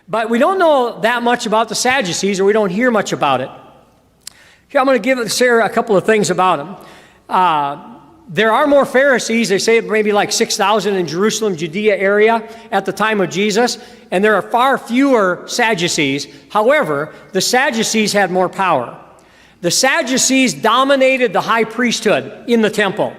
But we don't know that much about the Sadducees, or we don't hear much about it. Here, I'm going to share a couple of things about them. There are more Pharisees. They say maybe like 6,000 in Jerusalem, Judea area at the time of Jesus, and there are far fewer Sadducees. However, the Sadducees had more power. The Sadducees dominated the high priesthood in the temple.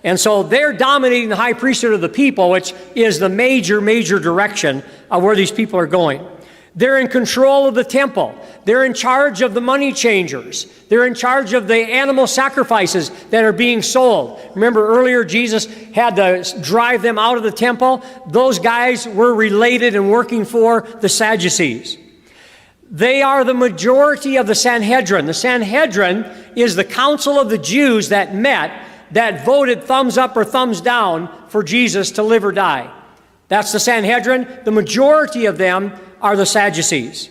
And so they're dominating the high priesthood of the people, which is the major direction of where these people are going. They're in control of the temple. They're in charge of the money changers. They're in charge of the animal sacrifices that are being sold. Remember earlier Jesus had to drive them out of the temple? Those guys were related and working for the Sadducees. They are the majority of the Sanhedrin. The Sanhedrin is the council of the Jews that met, that voted thumbs up or thumbs down for Jesus to live or die. That's the Sanhedrin. The majority of them are the Sadducees.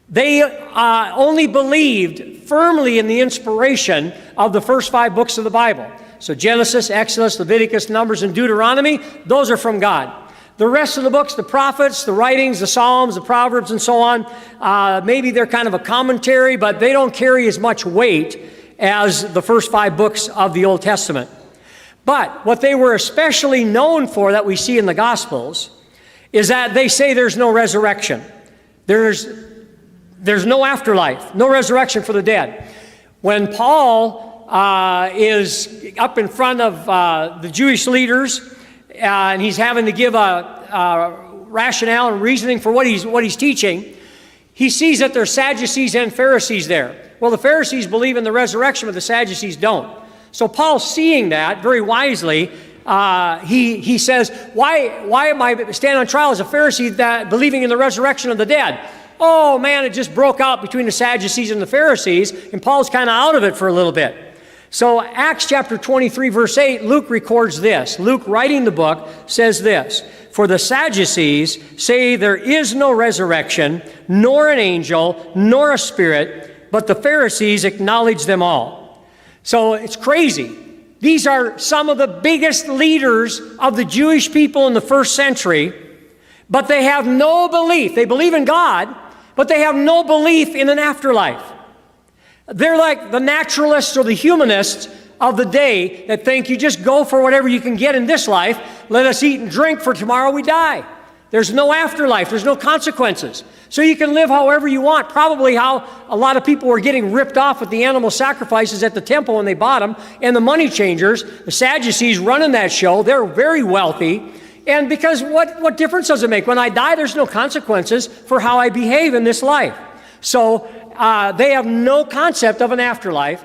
They only believed firmly in the inspiration of the first 5 books of the Bible. So Genesis, Exodus, Leviticus, Numbers, and Deuteronomy, those are from God. The rest of the books, the prophets, the writings, the Psalms, the Proverbs, and so on, maybe they're kind of a commentary, but they don't carry as much weight as the first 5 books of the Old Testament. But what they were especially known for that we see in the Gospels is that they say there's no resurrection. There's no afterlife, no resurrection for the dead. When Paul is up in front of the Jewish leaders and he's having to give a rationale and reasoning for what he's teaching, he sees that there's Sadducees and Pharisees there. Well, the Pharisees believe in the resurrection, but the Sadducees don't. So Paul, seeing that very wisely, he says, why am I standing on trial as a Pharisee that believing in the resurrection of the dead? Oh man, it just broke out between the Sadducees and the Pharisees, and Paul's kind of out of it for a little bit. So Acts chapter 23, verse 8, Luke records this. Luke, writing the book, says this: "For the Sadducees say there is no resurrection, nor an angel, nor a spirit, but the Pharisees acknowledge them all." So it's crazy. These are some of the biggest leaders of the Jewish people in the first century, but they have no belief. They believe in God, but they have no belief in an afterlife. They're like the naturalists or the humanists of the day that think you just go for whatever you can get in this life. Let us eat and drink, for tomorrow we die. There's no afterlife. There's no consequences. So you can live however you want. Probably how a lot of people were getting ripped off with the animal sacrifices at the temple when they bought them. And the money changers, the Sadducees running that show, they're very wealthy. And because what difference does it make? When I die, there's no consequences for how I behave in this life. So they have no concept of an afterlife.